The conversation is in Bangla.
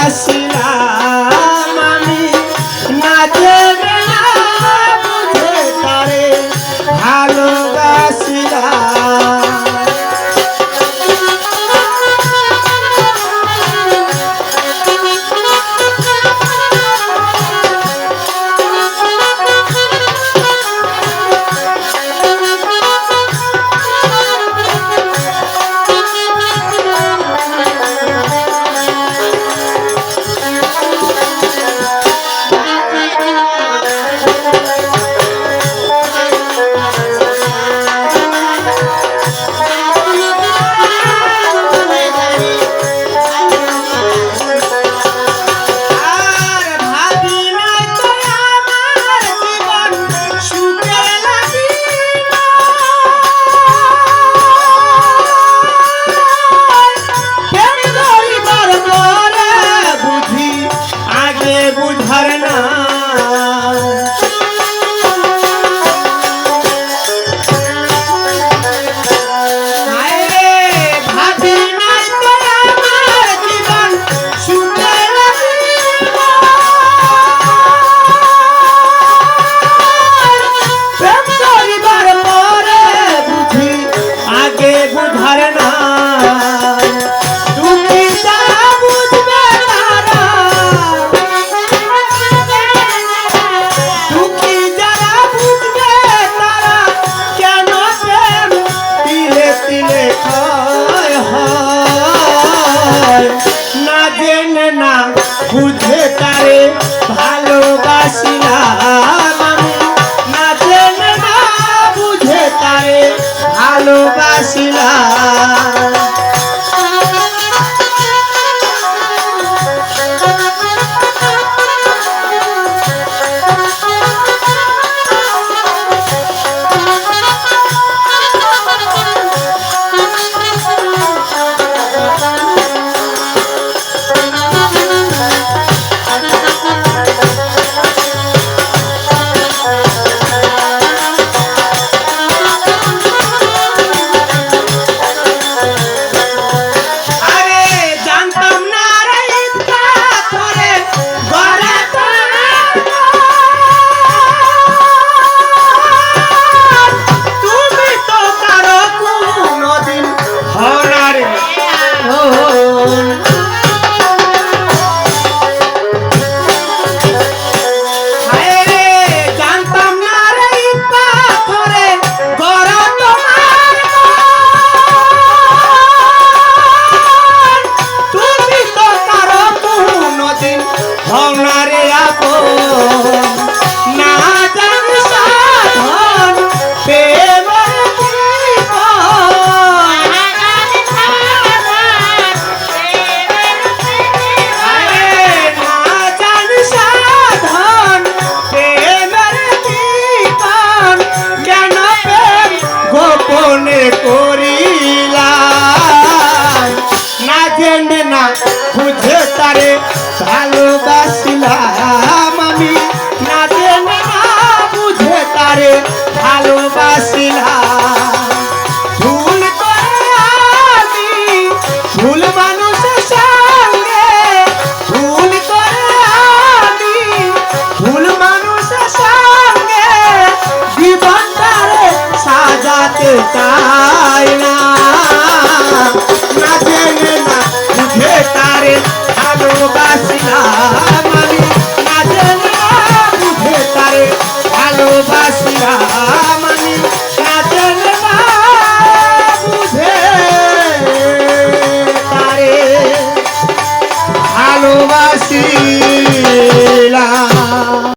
ভালোবাসিলাম আমি না জেনে না বুঝে তারে ভালোবাসিলাম। বুঝে তারে ভালোবাসিলাম আমি না জেনে না বুঝে তারে ভালোবাসিলাম। বুঝে তারে ভালোবাসিলাম আমি না জেনে না বুঝে তারে ভালোবাসিলাম। ভুল করে আমি ভুল মানুষের সঙ্গে ভুল করে আমি ভুল মানুষের সঙ্গে জীবনটারে সাজাতে চাই না না জেনে না বুঝে তারে ভালোবাসিলাম আমি না জেনে না বুঝে তারে ভালোবাসিলাম।